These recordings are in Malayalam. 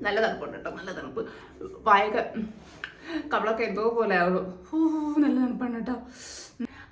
നല്ല തണുപ്പുണ്ട് കേട്ടോ, നല്ല തണുപ്പ്. വായൊക്കെ കവളൊക്കെ എന്തോ പോലെ ആവുള്ളൂ. നല്ല തണുപ്പാണ് കേട്ടോ.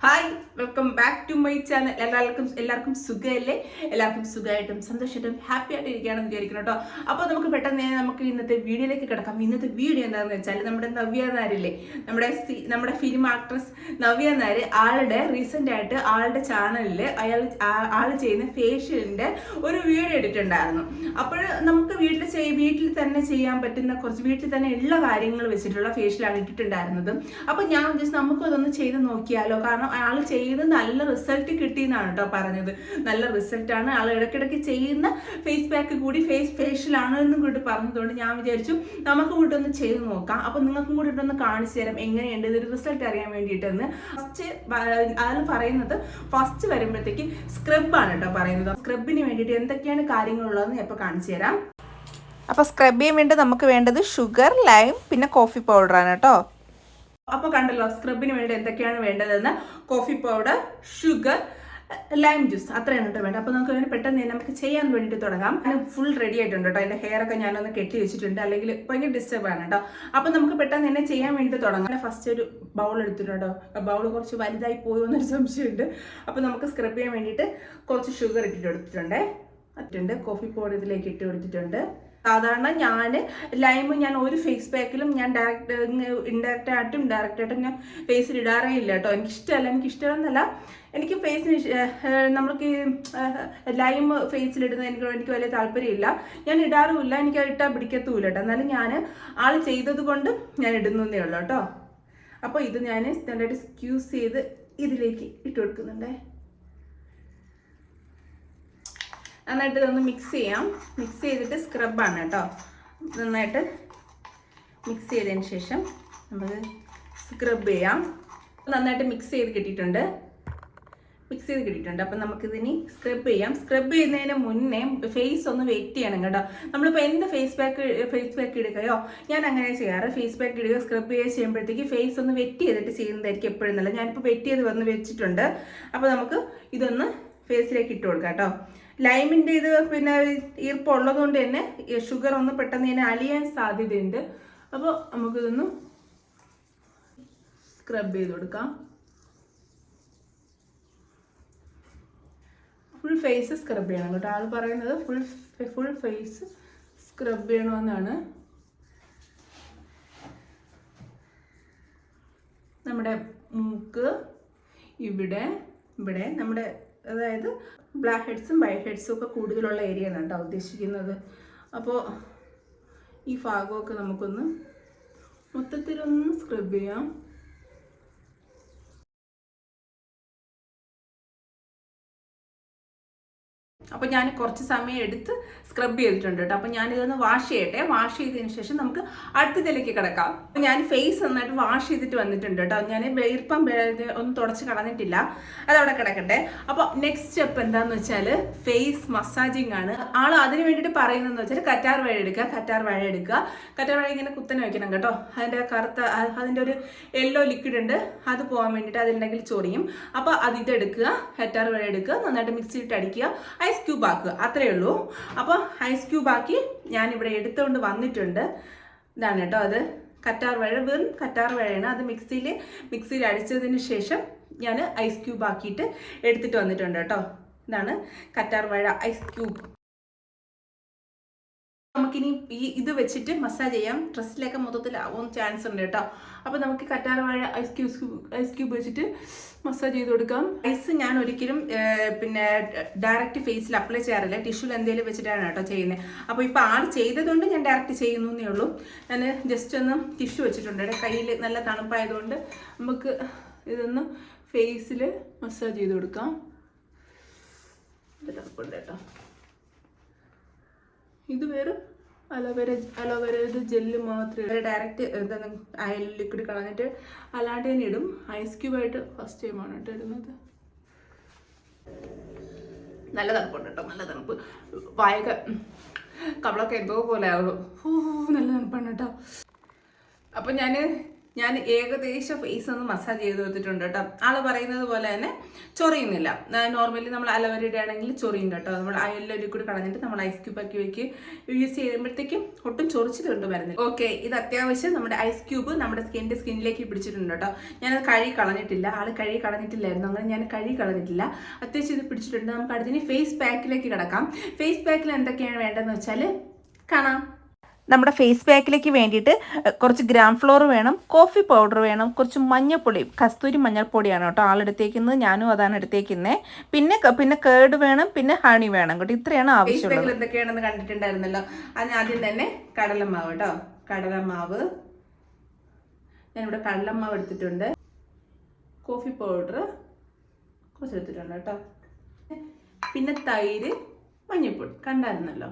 Hi, welcome back to my channel. എല്ലാവർക്കും സുഖമല്ലേ? എല്ലാവർക്കും സുഖമായിട്ടും സന്തോഷമായിട്ടും ഹാപ്പി ആയിട്ട് ഇരിക്കുകയാണെന്ന് വിചാരിക്കണം കേട്ടോ. അപ്പോൾ നമുക്ക് പെട്ടെന്ന് നമുക്ക് ഇന്നത്തെ വീഡിയോയിലേക്ക് കിടക്കാം. ഇന്നത്തെ വീഡിയോ എന്താണെന്ന് വെച്ചാൽ നമ്മുടെ നവ്യ നായരില്ലേ, നമ്മുടെ ഫിലിം ആക്ട്രസ് നവ്യ നായർ, ആളുടെ റീസെൻ്റ് ആയിട്ട് ആളുടെ ചാനലിൽ ആൾ ചെയ്യുന്ന ഫേഷ്യലിൻ്റെ ഒരു വീഡിയോ ഇട്ടിട്ടുണ്ടായിരുന്നു. അപ്പോൾ നമുക്ക് വീട്ടിൽ തന്നെ ചെയ്യാൻ പറ്റുന്ന കുറച്ച് വീട്ടിൽ തന്നെ ഉള്ള കാര്യങ്ങൾ വെച്ചിട്ടുള്ള ഫേഷ്യലാണ് ഇട്ടിട്ടുണ്ടായിരുന്നത്. അപ്പോൾ ഞാൻ ജസ്റ്റ് നമുക്കതൊന്ന് ചെയ്ത് നോക്കിയാലോ, കാരണം ആൾ ചെയ്ത് നല്ല റിസൾട്ട് കിട്ടിയെന്നാണ് കേട്ടോ പറഞ്ഞത്. നല്ല റിസൾട്ടാണ്. ആൾ ഇടയ്ക്കിടയ്ക്ക് ചെയ്യുന്ന ഫേസ് പാക്ക് കൂടി ഫേഷ്യലാണ് എന്നും കൂടി പറഞ്ഞതുകൊണ്ട് ഞാൻ വിചാരിച്ചു നമുക്ക് കൂടി ഒന്ന് ചെയ്ത് നോക്കാം. അപ്പോൾ നിങ്ങൾക്കും കൂടി ഇട്ടൊന്ന് കാണിച്ചു തരാം എങ്ങനെയുണ്ട് ഇതൊരു റിസൾട്ട് അറിയാൻ വേണ്ടിയിട്ടെന്ന്. അതിൽ പറയുന്നത് ഫസ്റ്റ് വരുമ്പോഴത്തേക്ക് സ്ക്രബാണ് കേട്ടോ പറയുന്നത്. സ്ക്രബിന് വേണ്ടിയിട്ട് എന്തൊക്കെയാണ് കാര്യങ്ങളുള്ളതെന്ന് ഞാൻ ഇപ്പോൾ കാണിച്ചു തരാം. അപ്പോൾ സ്ക്രബ് ചെയ്യാൻ വേണ്ടി നമുക്ക് വേണ്ടത് ഷുഗർ, ലൈം, പിന്നെ കോഫി പൗഡറാണ് കേട്ടോ. അപ്പോൾ കണ്ടല്ലോ സ്ക്രബിന് വേണ്ടി എന്തൊക്കെയാണ് വേണ്ടതെന്ന്. Coffee powder, sugar, lime juice, അത്രയാണ് കേട്ടോ വേണ്ടത്. അപ്പോൾ നമുക്ക് പെട്ടെന്ന് തന്നെ നമുക്ക് ചെയ്യാൻ വേണ്ടിയിട്ട് തുടങ്ങാം. ഞാൻ ഫുൾ റെഡി ആയിട്ടുണ്ട് കേട്ടോ. എൻ്റെ ഹെയർ ഒക്കെ ഞാനൊന്ന് കെട്ടി വെച്ചിട്ടുണ്ട്, അല്ലെങ്കിൽ ഭയങ്കര ഡിസ്റ്റർബാണ് കേട്ടോ. അപ്പോൾ നമുക്ക് പെട്ടെന്ന് തന്നെ ചെയ്യാൻ വേണ്ടിയിട്ട് തുടങ്ങാം. ഫസ്റ്റ് ഒരു ബൗൾ എടുത്തിട്ടുണ്ടോ, ബൗൾ കുറച്ച് വലുതായി പോയോ എന്നൊരു സംശയമുണ്ട്. അപ്പോൾ നമുക്ക് സ്ക്രബ് ചെയ്യാൻ വേണ്ടിയിട്ട് കുറച്ച് ഷുഗർ ഇട്ടിട്ടുണ്ട്. കോഫി പൗഡർ ഇതിലേക്ക് ഇട്ട് കൊടുത്തിട്ടുണ്ട്. സാധാരണ ഞാൻ ഒരു ഫേസ് പാക്കിലും ഞാൻ ഇൻഡയറക്റ്റായിട്ടും ഡയറക്റ്റായിട്ടും ഞാൻ ഫേസിൽ ഇടാറേ ഇല്ല കേട്ടോ. എനിക്കിഷ്ടമെന്നല്ല, എനിക്ക് ഫേസിന് നമ്മൾക്ക് ലൈം ഫേസിലിടുന്നത് എനിക്ക് വലിയ താല്പര്യമില്ല. ഞാൻ ഇടാറുമില്ല, എനിക്ക് ഇട്ടാൽ പിടിക്കത്തുമില്ല കേട്ടോ. എന്നാലും ഞാൻ ആൾ ചെയ്തത് കൊണ്ട് ഞാൻ ഇടുന്നതേ ഉള്ളൂ കേട്ടോ. അപ്പോൾ ഇത് ഞാൻ നന്നായിട്ട് സ്ക്യൂസ് ചെയ്ത് ഇതിലേക്ക് ഇട്ട് കൊടുക്കുന്നുണ്ടേ. നന്നായിട്ട് ഇതൊന്ന് മിക്സ് ചെയ്യാം. മിക്സ് ചെയ്തിട്ട് സ്ക്രബാണ് കേട്ടോ. നന്നായിട്ട് മിക്സ് ചെയ്തതിന് ശേഷം നമുക്ക് സ്ക്രബ് ചെയ്യാം. നന്നായിട്ട് മിക്സ് ചെയ്ത് കിട്ടിയിട്ടുണ്ട്. അപ്പം നമുക്കിതിനി സ്ക്രബ് ചെയ്യാം. സ്ക്രബ് ചെയ്യുന്നതിന് മുന്നേ ഫേസ് ഒന്ന് വെയിറ്റ് ചെയ്യണം കേട്ടോ. നമ്മളിപ്പോൾ എന്ത് ഫേസ് പാക്ക് ഇടുകയോ, ഞാൻ അങ്ങനെ ചെയ്യാറ്. ഫേസ് പാക്ക് ഇടുകയോ സ്ക്രബ് ചെയ്യുമ്പോഴത്തേക്ക് ഫേസ് ഒന്ന് വെറ്റ് ചെയ്തിട്ട് ചെയ്യുന്നതായിരിക്കും എപ്പോഴും നല്ല. ഞാനിപ്പോൾ വെറ്റ് ചെയ്ത് വെച്ചിട്ടുണ്ട്. അപ്പോൾ നമുക്ക് ഇതൊന്ന് ഫേസിലേക്ക് ഇട്ട് കൊടുക്കാം കേട്ടോ. ലൈമിൻ്റെ ഇത് പിന്നെ ഈർപ്പമുള്ളത് കൊണ്ട് തന്നെ ഷുഗർ ഒന്ന് പെട്ടെന്ന് തന്നെ അലിയാൻ സാധ്യതയുണ്ട്. അപ്പോൾ നമുക്കിതൊന്ന് സ്ക്രബ് ചെയ്ത് കൊടുക്കാം. ഫുൾ ഫേസ് സ്ക്രബ് ചെയ്യണം കേട്ടോ. ആൾ പറയുന്നത് ഫുൾ ഫേസ് സ്ക്രബ് ചെയ്യണമെന്നാണ്. നമ്മുടെ മൂക്ക്, ഇവിടെ നമ്മുടെ അതായത് ബ്ലാക്ക് ഹെഡ്സും വൈറ്റ് ഹെഡ്സും ഒക്കെ കൂടുതലുള്ള ഏരിയയാണ് കേട്ടോ ഉദ്ദേശിക്കുന്നത്. അപ്പോൾ ഈ ഭാഗമൊക്കെ നമുക്കൊന്ന് മൊത്തത്തിലൊന്ന് സ്ക്രബ് ചെയ്യാം. അപ്പോൾ ഞാൻ കുറച്ച് സമയം എടുത്ത് സ്ക്രബ് ചെയ്തിട്ടുണ്ട് കേട്ടോ. അപ്പോൾ ഞാനിതൊന്ന് വാഷ് ചെയ്യട്ടെ. വാഷ് ചെയ്തതിന് ശേഷം നമുക്ക് അടുത്തതിലേക്ക് കിടക്കാം. അപ്പോൾ ഞാൻ ഫേസ് നന്നായിട്ട് വാഷ് ചെയ്തിട്ട് വന്നിട്ടുണ്ട് കേട്ടോ. ഞാൻ ഈർപ്പം ഒന്നും തുടച്ച് കളഞ്ഞിട്ടില്ല, അതവിടെ കിടക്കട്ടെ. അപ്പോൾ നെക്സ്റ്റ് സ്റ്റെപ്പ് എന്താണെന്ന് വെച്ചാൽ ഫേസ് മസാജിങ് ആണ്. ആൾ അതിന് വേണ്ടിയിട്ട് പറയുന്നതെന്ന് വെച്ചാൽ കറ്റാർ വാഴ എടുക്കുക. കറ്റാർ വാഴ ഇങ്ങനെ കുത്തനെ വയ്ക്കണം കേട്ടോ. അതിൻ്റെ ഒരു യെല്ലോ ലിക്വിഡ് ഉണ്ട്, അത് പോകാൻ വേണ്ടിയിട്ട് അതിലുണ്ടെങ്കിൽ ചൊറിയും. അപ്പോൾ ഇതെടുക്കുക, കറ്റാർ വാഴ എടുക്കുക, നന്നായിട്ട് മിക്സിയിട്ട് അടിക്കുക, ഐസ് ക്യൂബ് ആക്കുക, അത്രയേ ഉള്ളൂ. അപ്പോൾ ഐസ് ക്യൂബ് ആക്കി ഞാനിവിടെ എടുത്തുകൊണ്ട് വന്നിട്ടുണ്ട്. ഇതാണ് കേട്ടോ അത് കറ്റാർ വാഴ, വെറും കറ്റാർ വാഴയാണ്. അത് മിക്സിയിൽ അടിച്ചതിന് ശേഷം ഞാൻ ഐസ് ക്യൂബ് ആക്കിയിട്ട് എടുത്തിട്ട് വന്നിട്ടുണ്ട് കേട്ടോ. ഇതാണ് കറ്റാർ വാഴ ഐസ് ക്യൂബ്. നമുക്കിനി ഇത് വെച്ചിട്ട് മസാജ് ചെയ്യാം. ഡ്രസ്സിലൊക്കെ മൊത്തത്തിൽ ആവാൻ ചാൻസ് ഉണ്ട് കേട്ടോ. അപ്പോൾ നമുക്ക് കറ്റാർ വാഴ ഐസ് ക്യൂബ് വെച്ചിട്ട് മസാജ് ചെയ്ത് കൊടുക്കാം. ഐസ് ഞാൻ ഒരിക്കലും പിന്നെ ഡയറക്റ്റ് ഫേസിൽ അപ്ലൈ ചെയ്യാറില്ല, ടിഷ്യൂൽ എന്തെങ്കിലും വെച്ചിട്ടാണ് കേട്ടോ ചെയ്യുന്നത്. അപ്പോൾ ഇപ്പോൾ ആൾ ചെയ്തതുകൊണ്ട് ഞാൻ ഡയറക്റ്റ് ചെയ്യുന്നേ ഉള്ളൂ. ഞാൻ ജസ്റ്റ് ഒന്ന് ടിഷ്യൂ വെച്ചിട്ടുണ്ട്. കയ്യിൽ നല്ല തണുപ്പായതുകൊണ്ട് നമുക്ക് ഇതൊന്ന് ഫേസിൽ മസാജ് ചെയ്ത് കൊടുക്കാം. ഇത് തണുപ്പുണ്ട് കേട്ടോ. ഇത് വേറെ അലോവേര ജെല്ല് മാത്രമേ ഡയറക്റ്റ് എന്താണ് ലിക്വിഡ് കളഞ്ഞിട്ട് അല്ലാണ്ട് തന്നെ ഇടും. ഐസ് ക്യൂബായിട്ട് ഫസ്റ്റ് ടൈമാണ് കേട്ടോ ഇടുന്നത്. നല്ല തണുപ്പുണ്ട് കേട്ടോ, നല്ല തണുപ്പ്. വായൊക്കെ കവളൊക്കെ എന്തോ പോലെ ആവുള്ളൂ. നല്ല തണുപ്പാണ് കേട്ടോ. അപ്പം ഞാൻ ഞാൻ ഏകദേശം ഫേസ് ഒന്ന് മസാജ് ചെയ്ത് കൊടുത്തിട്ടുണ്ട് കേട്ടോ. ആള് പറയുന്നത് പോലെ തന്നെ ചൊറിയുന്നില്ല. നോർമലി നമ്മൾ അലോവേരയുടെ ആണെങ്കിൽ ചൊറിയും കേട്ടോ. നമ്മൾ അയലിൽ കൂടി കളഞ്ഞിട്ട് നമ്മൾ ഐസ് ക്യൂബ് ആക്കി വെക്ക് യൂസ് ചെയ്യുമ്പോഴത്തേക്കും ഒട്ടും ചൊറിച്ചിട്ടുണ്ട് വരുന്നില്ല. ഓക്കെ, ഇത് അത്യാവശ്യം നമ്മുടെ ഐസ് ക്യൂബ് നമ്മുടെ സ്കിന്നിലേക്ക് പിടിച്ചിട്ടുണ്ട് കേട്ടോ. ഞാനത് കഴുകി കളഞ്ഞിട്ടില്ല, ആള് കഴുകി കളഞ്ഞിട്ടില്ലായിരുന്നു, അങ്ങനെ ഞാൻ കഴുകി കളഞ്ഞിട്ടില്ല. അത്യാവശ്യം ഇത് പിടിച്ചിട്ടുണ്ട്. നമുക്ക് അടുത്തിന് ഫേസ് പാക്കിലേക്ക് കിടക്കാം. ഫേസ് പാക്കിൽ എന്തൊക്കെയാണ് വേണ്ടതെന്ന് വെച്ചാൽ കാണാം. നമ്മുടെ ഫേസ് പാക്കിലേക്ക് വേണ്ടിയിട്ട് കുറച്ച് ഗ്രാം ഫ്ലോർ വേണം, കോഫി പൗഡർ വേണം, കുറച്ച് മഞ്ഞൾപ്പൊടി, കസ്തൂരി മഞ്ഞൾപ്പൊടിയാണ് കേട്ടോ ആളെടുത്തേക്കുന്നത്. ഞാനും അതാണ് എടുത്തേക്കുന്നത്. പിന്നെ കേർഡ് വേണം, പിന്നെ ഹണി വേണം കേട്ടോ. ഇത്രയാണ് ആവശ്യമുള്ളത്. എന്തൊക്കെയാണെന്ന് കണ്ടിട്ടുണ്ടായിരുന്നല്ലോ. അതിന് ആദ്യം തന്നെ കടലമാവ് കേട്ടോ. കടലമാവ് ഞാനിവിടെ കടലമാവ് എടുത്തിട്ടുണ്ട്. കോഫി പൗഡർ കുറച്ച് എടുത്തിട്ടുണ്ട് കേട്ടോ. പിന്നെ തൈര്, മഞ്ഞൾപ്പൊടി കണ്ടായിരുന്നല്ലോ.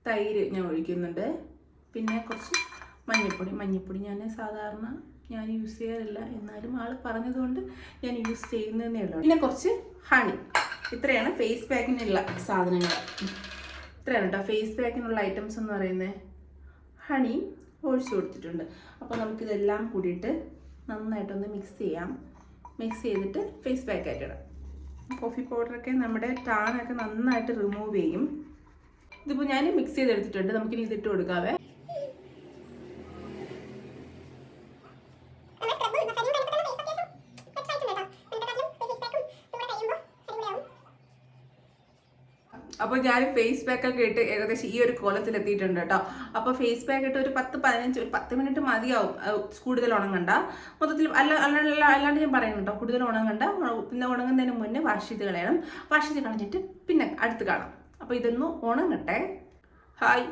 തൈര് ഞാൻ ഒഴിക്കുന്നുണ്ട്. പിന്നെ കുറച്ച് മഞ്ഞൾപ്പൊടി ഞാൻ സാധാരണ യൂസ് ചെയ്യാറില്ല, എന്നാലും ആൾ പറഞ്ഞതുകൊണ്ട് ഞാൻ യൂസ് ചെയ്യുന്നതേ ഉള്ളൂ. പിന്നെ കുറച്ച് ഹണി. ഇത്രയാണ് ഫേസ് പാക്കിനുള്ള സാധനങ്ങൾ. ഇത്രയാണ് കേട്ടോ ഫേസ് പാക്കിനുള്ള ഐറ്റംസ് എന്ന് പറയുന്നത്. ഹണി ഒഴിച്ചു കൊടുത്തിട്ടുണ്ട്. അപ്പോൾ നമുക്കിതെല്ലാം കൂടിയിട്ട് നന്നായിട്ടൊന്ന് മിക്സ് ചെയ്യാം. മിക്സ് ചെയ്തിട്ട് ഫേസ് പാക്കായിട്ട് ഇടാം. കോഫി പൗഡറൊക്കെ നമ്മുടെ ടാനൊക്കെ നന്നായിട്ട് റിമൂവ് ചെയ്യും. ഇതിപ്പോൾ ഞാൻ മിക്സ് ചെയ്തെടുത്തിട്ടുണ്ട്. നമുക്കിനി ഇതിട്ട് കൊടുക്കാവേ. അപ്പോൾ ഞാൻ ഫേസ് പാക്കൊക്കെ ഇട്ട് ഏകദേശം ഈ ഒരു കോലത്തിൽ എത്തിയിട്ടുണ്ട് കേട്ടോ. അപ്പോൾ ഫേസ് പാക്ക് ഇട്ട് ഒരു 10 മിനിറ്റ് മതിയാവും. കൂടുതൽ ഉണങ്ങണ്ട. മൊത്തത്തിൽ അല്ലാണ്ട് ഞാൻ പറയുന്നു കേട്ടോ, കൂടുതൽ ഉണങ്ങണ്ട. പിന്നെ ഉണങ്ങുന്നതിന് മുന്നേ വാഷ് ചെയ്ത് കളയണം. വാഷ് ചെയ്ത് കളഞ്ഞിട്ട് പിന്നെ അടുത്ത് കാണാം. അപ്പോൾ ഇതൊന്ന് ഉണങ്ങട്ടെ. ഹായ്,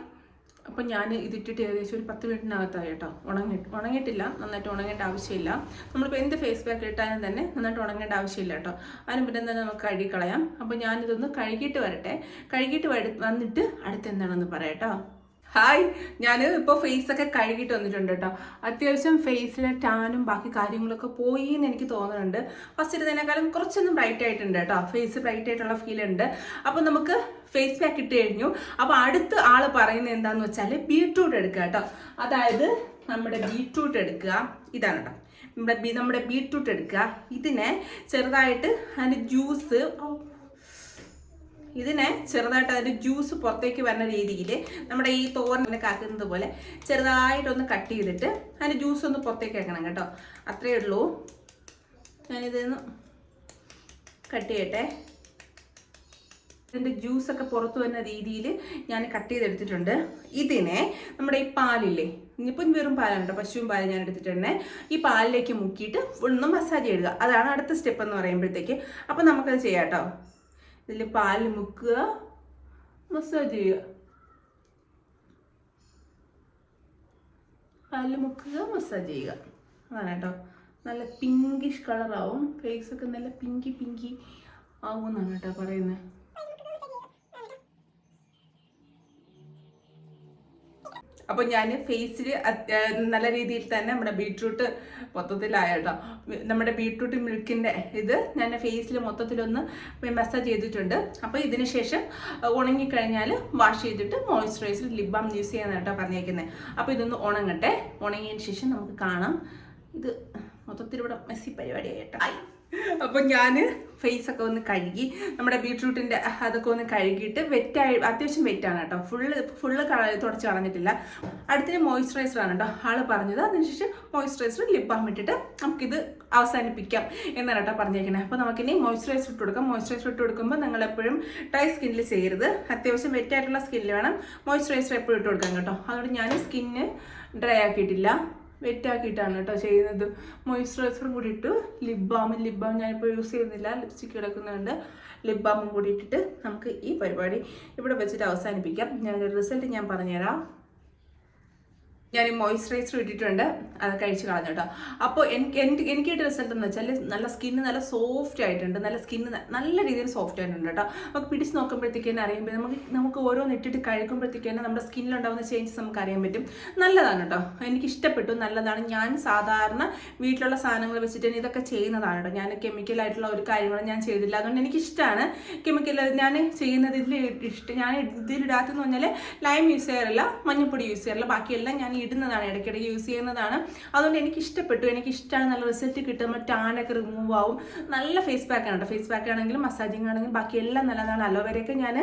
അപ്പം ഞാൻ ഇതിട്ടിട്ട് ഏകദേശം ഒരു 10 മിനിറ്റിനകത്തായി കേട്ടോ. ഉണങ്ങിയിട്ടില്ല. നന്നായിട്ട് ഉണങ്ങേണ്ട ആവശ്യമില്ല. നമ്മളിപ്പോൾ എന്ത് ഫേസ് പാക്ക് ഇട്ടാലും തന്നെ നന്നായിട്ട് ഉണങ്ങേണ്ട ആവശ്യമില്ല കേട്ടോ. അതിന് പിന്നെ തന്നെ നമുക്ക് കഴുകി കളയാം. അപ്പോൾ ഞാനിതൊന്ന് കഴുകിയിട്ട് വരട്ടെ. കഴുകിയിട്ട് വന്നിട്ട് അടുത്ത് എന്താണെന്ന് പറയാം കേട്ടോ. ഹായ്, ഞാൻ ഇപ്പോൾ ഫേസൊക്കെ കഴുകിയിട്ട് വന്നിട്ടുണ്ട് കേട്ടോ. അത്യാവശ്യം ഫേസിലെ ടാനും ബാക്കി കാര്യങ്ങളൊക്കെ പോയി എന്ന് എനിക്ക് തോന്നുന്നുണ്ട്. ഫസ്റ്റ് ഇടുന്നതിനേക്കാളും കുറച്ചൊന്നും ബ്രൈറ്റ് ആയിട്ടുണ്ട് കേട്ടോ. ഫേസ് ബ്രൈറ്റ് ആയിട്ടുള്ള ഫീൽ ഉണ്ട്. അപ്പോൾ നമുക്ക് ഫേസ് പാക്ക് ഇട്ട് കഴിഞ്ഞു. അപ്പോൾ അടുത്ത് ആള് പറയുന്നത് എന്താന്ന് വെച്ചാൽ ബീട്രൂട്ട് എടുക്കുക കേട്ടോ. അതായത് നമ്മുടെ ബീട്രൂട്ട് എടുക്കുക. ഇതാണ് കേട്ടോ നമ്മുടെ ബീട്രൂട്ട് എടുക്കുക. ഇതിനെ ചെറുതായിട്ട് അതിൻ്റെ അതിൻ്റെ ജ്യൂസ് പുറത്തേക്ക് വരുന്ന രീതിയിൽ നമ്മുടെ ഈ തോരനെ കാക്കുന്നത് പോലെ ചെറുതായിട്ടൊന്ന് കട്ട് ചെയ്തിട്ട് അതിൻ്റെ ജ്യൂസ് ഒന്ന് പുറത്തേക്ക് വെക്കണം കേട്ടോ. അത്രയേ ഉള്ളൂ. ഞാനിതൊന്ന് കട്ട് ചെയ്യട്ടെ. ഇതിൻ്റെ ജ്യൂസൊക്കെ പുറത്തു വരുന്ന രീതിയിൽ ഞാൻ കട്ട് ചെയ്തെടുത്തിട്ടുണ്ട്. ഇതിനെ നമ്മുടെ ഈ പാലില്ലേ, ഇനിയിപ്പം വെറും പാലാണ് കേട്ടോ, പശുവും പാല് ഞാൻ എടുത്തിട്ടുണ്ട്. ഈ പാലിലേക്ക് മുക്കിയിട്ട് ഒന്ന് മസാജ് ചെയ്യുക. അതാണ് അടുത്ത സ്റ്റെപ്പ് എന്ന് പറയുമ്പോഴത്തേക്ക്. അപ്പം നമുക്കത് ചെയ്യാം കേട്ടോ. ഇതിൽ പാല് മുക്കുക, മസാജ് ചെയ്യുക. പാല് മുക്കുക, മസാജ് ചെയ്യുക. അതാണ് കേട്ടോ. നല്ല പിങ്കിഷ് കളറാവും. ഫേസൊക്കെ നല്ല പിങ്കി ആവുമെന്നാണ് കേട്ടോ പറയുന്നത്. അപ്പോൾ ഞാൻ ഫേസിൽ നല്ല രീതിയിൽ തന്നെ നമ്മുടെ ബീട്രൂട്ട് മൊത്തത്തിലായ കേട്ടോ. നമ്മുടെ ബീട്രൂട്ട് മിൽക്കിൻ്റെ ഇത് ഞാൻ ഫേസിൽ മൊത്തത്തിലൊന്ന് മസാജ് ചെയ്തിട്ടുണ്ട്. അപ്പോൾ ഇതിന് ശേഷം ഉണങ്ങിക്കഴിഞ്ഞാൽ വാഷ് ചെയ്തിട്ട് മോയ്സ്ചറൈസർ ലിപ് ബാം യൂസ് ചെയ്യാനാണ് കേട്ടോ പറഞ്ഞേക്കുന്നത്. അപ്പോൾ ഇതൊന്ന് ഉണങ്ങട്ടെ. ഉണങ്ങിയതിന് ശേഷം നമുക്ക് കാണാം. ഇത് മൊത്തത്തിലൂടെ മെസ്സി പരിപാടിയായി കേട്ടോ. അപ്പോൾ ഞാൻ ഫേസൊക്കെ ഒന്ന് കഴുകി നമ്മുടെ ബീട്രൂട്ടിൻ്റെ അതൊക്കെ ഒന്ന് കഴുകിയിട്ട് അത്യാവശ്യം വെറ്റാണ് കേട്ടോ. ഫുള്ള് തുടച്ച് കളഞ്ഞിട്ടില്ല. അടുത്തിന് മോയ്സ്ചറൈസറാണ് കേട്ടോ ആൾ പറഞ്ഞത്. അതിനുശേഷം മോയ്സ്ചറൈസർ ലിപ് ബാം ഇട്ടിട്ട് നമുക്കിത് അവസാനിപ്പിക്കാം എന്നാണ് കേട്ടോ പറഞ്ഞേക്കുന്നത്. അപ്പോൾ നമുക്കിനി മോയ്സ്ചറൈസർ ഇട്ട് കൊടുക്കാം. മോയ്സ്ചറൈസർ ഇട്ട് കൊടുക്കുമ്പോൾ നിങ്ങൾ എപ്പോഴും ഡ്രൈ സ്കിന്നിൽ ചെയ്യരുത്. അത്യാവശ്യം വെറ്റായിട്ടുള്ള സ്കിന്നിൽ വേണം മോയ്സ്ചറൈസർ എപ്പോഴും ഇട്ട് കൊടുക്കാൻ കേട്ടോ. അതുകൊണ്ട് ഞാൻ സ്കിന്ന് ഡ്രൈ ആക്കിയിട്ടില്ല, വെറ്റാക്കിയിട്ടാണ് കേട്ടോ ചെയ്യുന്നത്. മോയ്സ്ചറൈസറും കൂടി ഇട്ടു. ലിപ് ബാം ഞാനിപ്പോൾ യൂസ് ചെയ്യുന്നില്ല, ലിപ്സ്റ്റിക്ക് കിടക്കുന്നുണ്ട്. ലിപ് ബാമും കൂടി ഇട്ടിട്ട് നമുക്ക് ഈ പരിപാടി ഇവിടെ വെച്ചിട്ട് അവസാനിപ്പിക്കാം. റിസൾട്ട് ഞാൻ പറഞ്ഞുതരാം. ഞാൻ മോയ്സ്ചറൈസർ ഇട്ടിട്ടുണ്ട്, അത് കഴിച്ച് കളഞ്ഞു കേട്ടോ. അപ്പോൾ എനിക്ക് കിട്ടിയ റിസൾട്ട് എന്ന് വെച്ചാൽ നല്ല സ്കിന്ന് നല്ല സോഫ്റ്റ് ആയിട്ടുണ്ട്. നല്ല രീതിയിൽ സോഫ്റ്റ് ആയിട്ടുണ്ട് കേട്ടോ. നമുക്ക് പിടിച്ച് നോക്കുമ്പോഴത്തേക്ക് തന്നെ അറിയുമ്പോൾ നമുക്ക് ഓരോന്ന് ഇട്ടിട്ട് കഴിക്കുമ്പോഴത്തേക്ക് തന്നെ നമ്മുടെ സ്കിന്നിലുണ്ടാകുന്ന ചേഞ്ചസ് നമുക്ക് അറിയാൻ പറ്റും. നല്ലതാണ് കേട്ടോ, എനിക്ക് ഇഷ്ടപ്പെട്ടു, നല്ലതാണ്. ഞാൻ സാധാരണ വീട്ടിലുള്ള സാധനങ്ങൾ വെച്ചിട്ട് ഇതൊക്കെ ചെയ്യുന്നതാണ് കേട്ടോ. ഞാൻ കെമിക്കലായിട്ടുള്ള ഒരു കാര്യങ്ങളും ഞാൻ ചെയ്തില്ല. അതുകൊണ്ട് എനിക്കിഷ്ടമാണ് കെമിക്കൽ ഞാൻ ചെയ്യുന്നത്. ഞാൻ ഇതിലിടാത്തെന്ന് പറഞ്ഞാൽ ലൈം യൂസ് ചെയ്യാറില്ല, മഞ്ഞൾപ്പൊടി യൂസ് ചെയ്യാറില്ല. ബാക്കിയെല്ലാം ഞാൻ ഞാൻ ഇടുന്നതാണ്, ഇടയ്ക്കിടയ്ക്ക് യൂസ് ചെയ്യുന്നതാണ്. അതുകൊണ്ട് എനിക്ക് ഇഷ്ടപ്പെട്ടു, എനിക്ക് ഇഷ്ടമാണ്, നല്ല റിസൾട്ട് കിട്ടുമ്പോൾ ടാനൊക്കെ റിമൂവ് ആവും. നല്ല ഫേസ് പാക്കാണ് കേട്ടോ. ഫേസ് പാക്ക് ആണെങ്കിലും മസാജിങ് ആണെങ്കിലും ബാക്കി എല്ലാം നല്ലതാണ്. അലോവേരയൊക്കെ ഞാൻ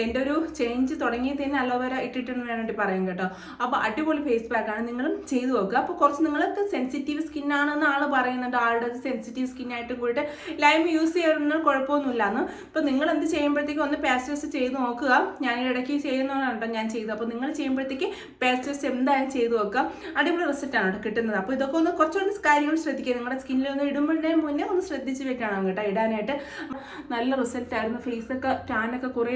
എൻ്റെ ഒരു ചേഞ്ച് തുടങ്ങിയത് തന്നെ അലോവേര ഇട്ടിട്ടെന്ന് വേണ്ടി പറയും കേട്ടോ. അപ്പോൾ അടിപൊളി ഫേസ് പാക്കാണ്, നിങ്ങളും ചെയ്തു നോക്കുക. അപ്പോൾ കുറച്ച് നിങ്ങൾക്ക് സെൻസിറ്റീവ് സ്കിന്നാണെന്ന് ആൾ പറയുന്നുണ്ട്, ആളുടെ സെൻസിറ്റീവ് സ്കിന്നായിട്ടും കൂടിയിട്ട് ലൈം യൂസ് ചെയ്യുന്ന കുഴപ്പമൊന്നുമില്ലാന്ന്. അപ്പോൾ നിങ്ങൾ എന്ത് ചെയ്യുമ്പോഴത്തേക്കും ഒന്ന് പേസ്റ്റ് ടെസ്റ്റ് ചെയ്ത് നോക്കുക. ഞാൻ ഇടയ്ക്ക് ചെയ്യുന്നതാണ് കേട്ടോ ഞാൻ ചെയ്തത്. അപ്പോൾ നിങ്ങൾ ചെയ്യുമ്പോഴത്തേക്ക് പേസ്റ്റ് ടെസ്റ്റ് എന്തായാലും ചെയ്ത് നോക്കുക. അടിപൊളി റിസൾട്ടാണ് കേട്ടോ കിട്ടുന്നത്. അപ്പോൾ ഇതൊക്കെ ഒന്ന് കുറച്ചുകൂടി കാര്യങ്ങൾ ശ്രദ്ധിക്കുക. നിങ്ങളുടെ സ്കിന്നിൽ ഒന്ന് ഇടുമ്പോഴേ മുന്നേ ഒന്ന് ശ്രദ്ധിച്ച് വെക്കണം കേട്ടോ ഇടാനായിട്ട്. നല്ല റിസൾട്ടായിരുന്നു. ഫേസൊക്കെ ടാനൊക്കെ കുറേ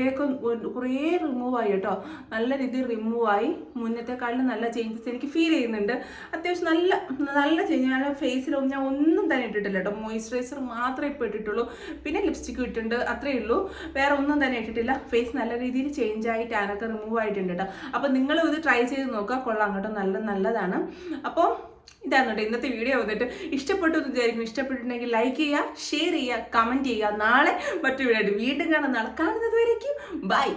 റിമൂവ് ആയി കേട്ടോ. നല്ല രീതിയിൽ റിമൂവ് ആയി. മുന്നത്തെക്കാളും നല്ല ചേഞ്ചസ് എനിക്ക് ഫീൽ ചെയ്യുന്നുണ്ട്. അത്യാവശ്യം നല്ല ചേഞ്ച്. ഞാൻ ഫേസിലൊന്നും ഞാൻ ഒന്നും തന്നെ ഇട്ടിട്ടില്ല കേട്ടോ. മോയ്സ്ചറൈസർ മാത്രമേ ഇപ്പോൾ ഇട്ടിട്ടുള്ളൂ. പിന്നെ ലിപ്സ്റ്റിക്ക് ഇട്ടിട്ടുണ്ട്, അത്രയേ ഉള്ളൂ. വേറെ ഒന്നും തന്നെ ഇട്ടിട്ടില്ല. ഫേസ് നല്ല രീതിയിൽ ചേഞ്ച് ആയി, ടാനൊക്കെ റിമൂവ് ആയിട്ടുണ്ട് കേട്ടോ. അപ്പോൾ നിങ്ങളും ഇത് ട്രൈ ചെയ്ത് നോക്കുക, കൊള്ളാം കേട്ടോ, നല്ലതാണ്. അപ്പോൾ ഇതാണ് കേട്ടോ ഇന്നത്തെ വീഡിയോ വന്നിട്ട്. ഇഷ്ടപ്പെട്ടു എന്ന് വിചാരിക്കും. ഇഷ്ടപ്പെട്ടിട്ടുണ്ടെങ്കിൽ ലൈക്ക് ചെയ്യുക, ഷെയർ ചെയ്യുക, കമൻറ്റ് ചെയ്യുക. നാളെ മറ്റു വീഡിയോ ആയിട്ട് വീണ്ടും കാണാം. നാളെ കാണുന്നത് വരയ്ക്കും ബൈ.